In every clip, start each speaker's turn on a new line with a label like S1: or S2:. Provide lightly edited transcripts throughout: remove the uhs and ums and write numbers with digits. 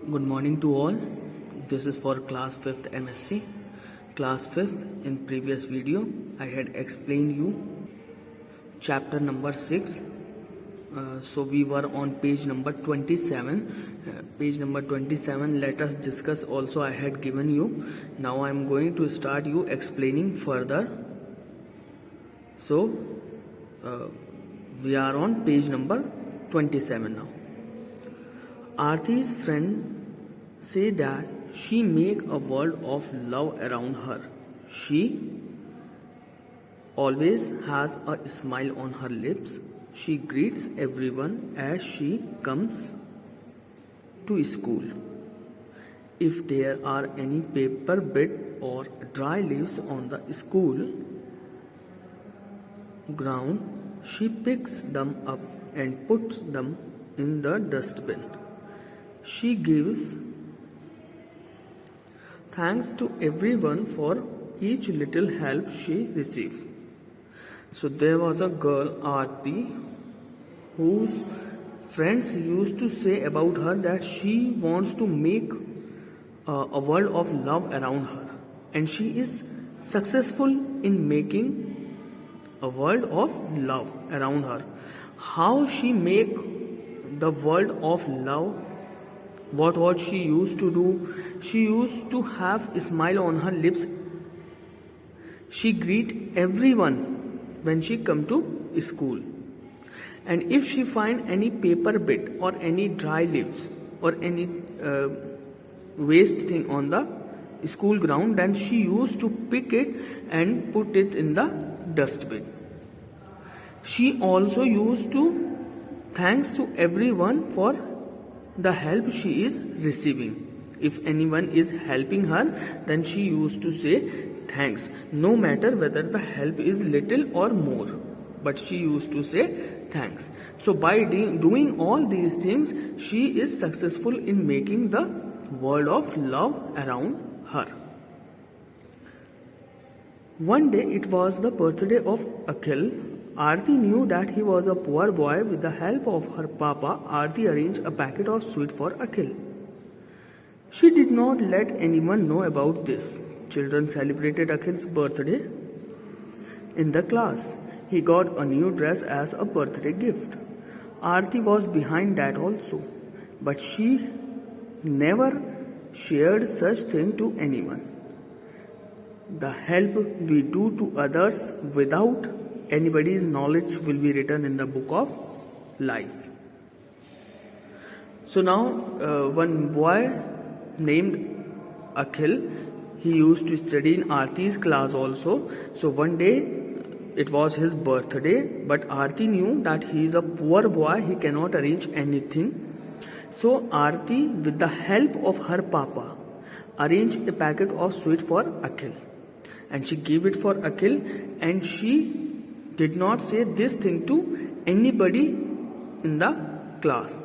S1: Good morning to all. This is for class 5th MSc. Class 5th, in previous video I had explained you chapter number 6. So we were on page number 27. Page number 27, let us discuss also I had given you. Now I am going to start you explaining further. So we are on page number 27 now. Aarti's friend say that she make a world of love around her. She always has a smile on her lips. She greets everyone as she comes to school. If there are any paper bit or dry leaves on the school ground, she picks them up and puts them in the dustbin. She gives thanks to everyone for each little help she receives. So there was a girl, Aarti, whose friends used to say about her that she wants to make a world of love around her, and she is successful in making a world of love around her. How she make the world of love? What she used to do? She used to have a smile on her lips. She greet everyone when she come to school, and if she find any paper bit or any dry leaves or any waste thing on the school ground, then she used to pick it and put it in the dustbin. She also used to thanks to everyone for the help she is receiving. If anyone is helping her, then she used to say thanks, no matter whether the help is little or more, but she used to say thanks. So by doing all these things, she is successful in making the world of love around her. One day it was the birthday of Akhil. Aarti knew that he was a poor boy. With the help of her papa, Aarti arranged a packet of sweet for Akhil. She did not let anyone know about this. Children celebrated Akhil's birthday in the class. He got a new dress as a birthday gift. Aarti was behind that also, but she never shared such thing to anyone. The help we do to others without anybody's knowledge will be written in the book of life. So now one boy named Akhil, he used to study in Aarti's class also. So one day it was his birthday, but Aarti knew that he is a poor boy, he cannot arrange anything. So Aarti, with the help of her papa, arranged a packet of sweet for Akhil, and she gave it for Akhil, and she did not say this thing to anybody in the class.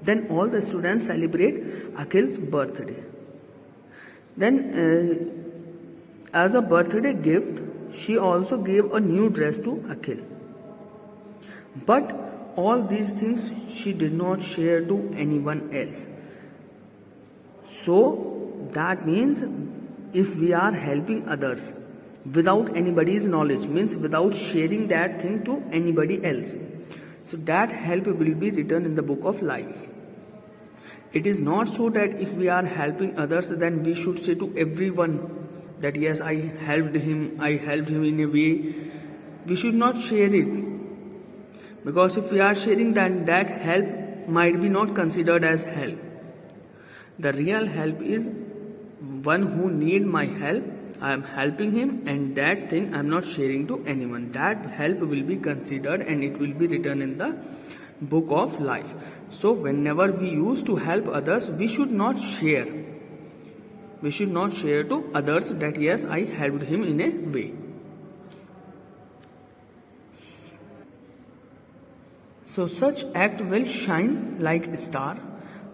S1: Then all the students celebrate Akhil's birthday. Then as a birthday gift, she also gave a new dress to Akhil. But all these things she did not share to anyone else. So that means if we are helping others without anybody's knowledge, means without sharing that thing to anybody else, so that help will be written in the book of life. It is not so that if we are helping others, then we should say to everyone that yes, I helped him in a way. We should not share it, because if we are sharing, then that help might be not considered as help. The real help is one who need my help, I am helping him, and that thing I am not sharing to anyone. That help will be considered and it will be written in the book of life. So whenever we used to help others, we should not share. We should not share to others that yes, I helped him in a way. So such act will shine like a star.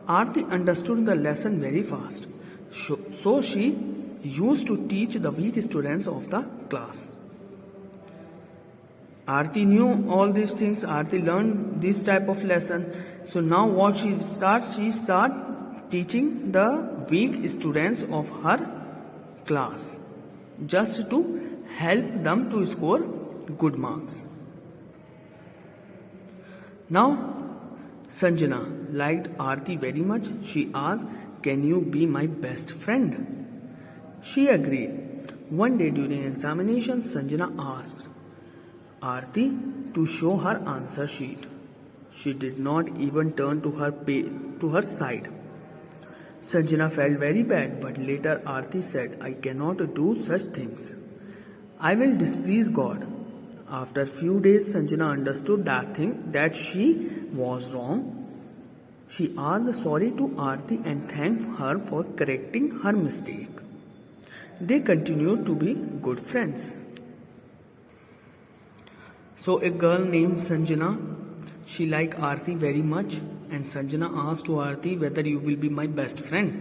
S1: Aarti understood the lesson very fast. So she used to teach the weak students of the class. Aarti knew all these things. Aarti learned this type of lesson. So now what she starts teaching the weak students of her class just to help them to score good marks. Now, Sanjana liked Aarti very much. She asked, "Can you be my best friend?" She agreed. One day during examination, Sanjana asked Aarti to show her answer sheet. She did not even turn to her side. Sanjana felt very bad, but later Aarti said, "I cannot do such things. I will displease God." After few days, Sanjana understood that she was wrong. She asked sorry to Aarti and thanked her for correcting her mistake. They continued to be good friends. So a girl named Sanjana, she liked Aarti very much, and Sanjana asked to Aarti whether you will be my best friend.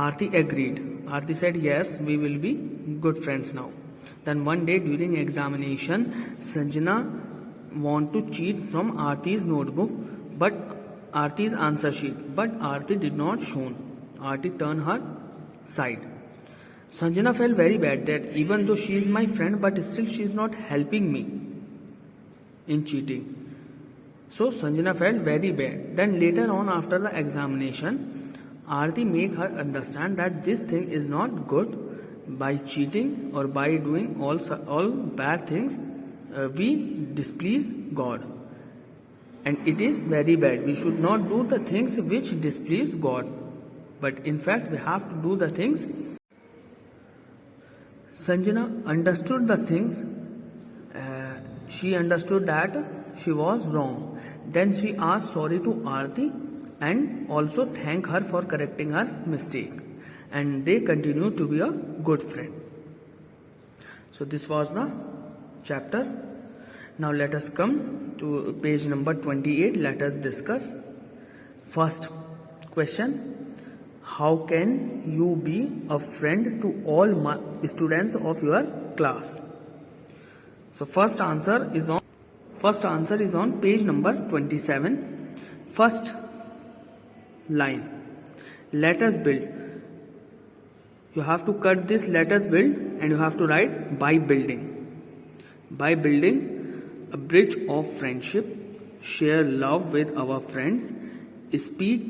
S1: Aarti agreed. Aarti said, "Yes, we will be good friends now." Then one day during examination, Sanjana wanted to cheat from Aarti's notebook, but Aarti's answer sheet, but Aarti did not show. Aarti turned her side. Sanjana felt very bad that even though she is my friend, but still she is not helping me in cheating. So Sanjana felt very bad. Then later on, after the examination, Aarti made her understand that this thing is not good. By cheating or by doing all bad things, we displease God. And it is very bad. We should not do the things which displease God. But in fact, we have to do the things. Sanjana understood the things. She understood that she was wrong. Then she asked sorry to Aarti and also thanked her for correcting her mistake. And they continued to be a good friend. So this was the chapter. Now let us come to page number 28. Let us discuss. First question. How can you be a friend to all students of your class? So first answer is on page number 27. First line. Let us build. You have to cut this "let us build" and you have to write "by building." By building a bridge of friendship, share love with our friends, speak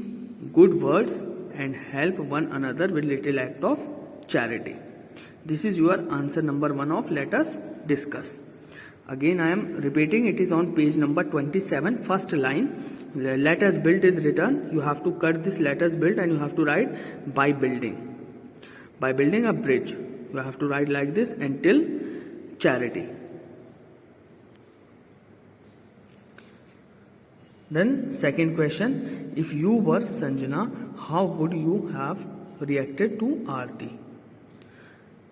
S1: good words, and help one another with little act of charity. This is your answer number 1 of "let us discuss." Again I am repeating, it is on page number 27. First line, "let us build" is written. You have to cut this "let us build" and you have to write "by building." By building a bridge, you have to write like this, until charity. Then second question, if you were Sanjana, how would you have reacted to Aarti?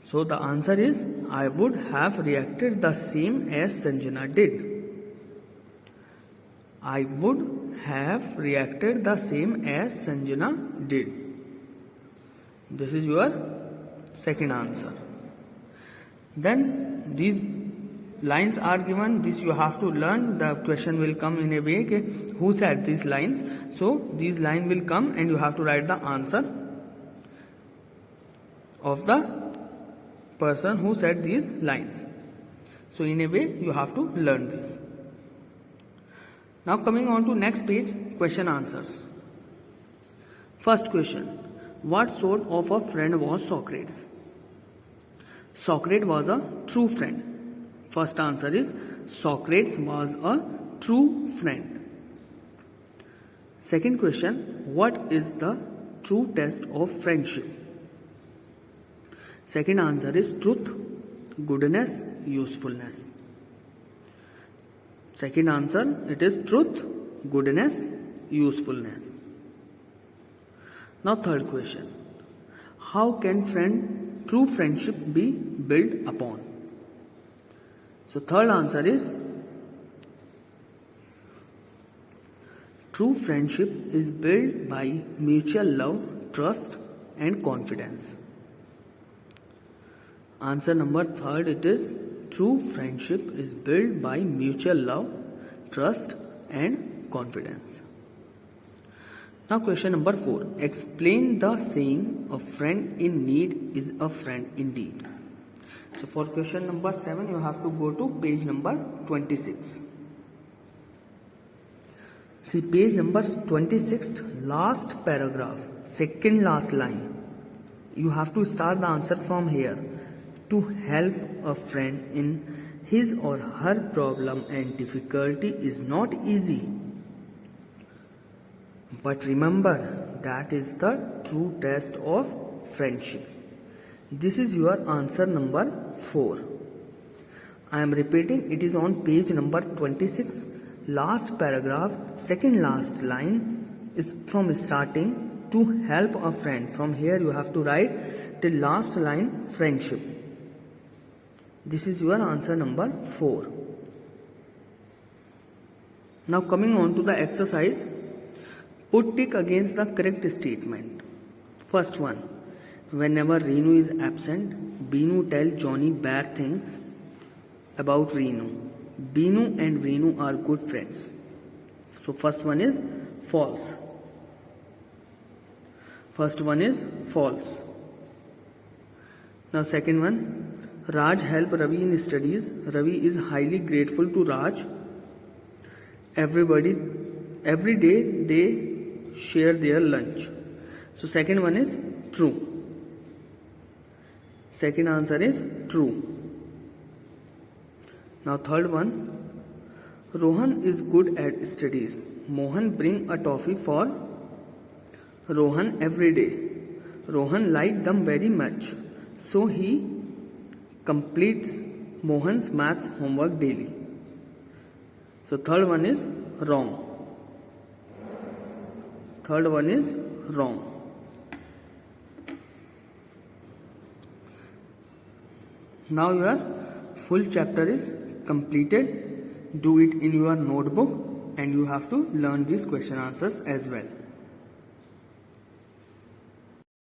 S1: So the answer is, I would have reacted the same as Sanjana did. I would have reacted the same as Sanjana did. This is your second answer. Then these lines are given. This you have to learn. The question will come in a way, who said these lines? So these lines will come and you have to write the answer of the person who said these lines. So in a way you have to learn this. Now coming on to next page, question answers. First question, what sort of a friend was Socrates? Socrates was a true friend. First answer is, Socrates was a true friend. Second question, what is the true test of friendship? Second answer is truth, goodness, usefulness. Second answer, it is truth, goodness, usefulness. Now third question, how can true friendship be built upon? So third answer is, true friendship is built by mutual love, trust and confidence. Answer number third, it is, true friendship is built by mutual love, trust and confidence. Now question number 4. Explain the saying a friend in need is a friend indeed. So for question number 7 you have to go to page number 26. See page number 26, last paragraph, second last line. You have to start the answer from here. To help a friend in his or her problem and difficulty is not easy. But remember, that is the true test of friendship. This is your answer number 4. I am repeating, it is on page number 26. Last paragraph, second last line is from starting to help a friend. From here you have to write till last line friendship. This is your answer number 4. Now coming on to the exercise. Put tick against the correct statement. First one. Whenever Renu is absent, Binu tells Johnny bad things about Renu. Binu and Renu are good friends. So first one is false. First one is false. Now second one. Raj helped Ravi in studies. Ravi is highly grateful to Raj. Every day they share their lunch. So second one is true. Second answer is true. Now third one. Rohan is good at studies. Mohan bring a toffee for Rohan every day. Rohan liked them very much. So he completes Mohan's maths homework daily. So third one is wrong. Third one is wrong. Now your full chapter is completed. Do it in your notebook and you have to learn these question answers as well.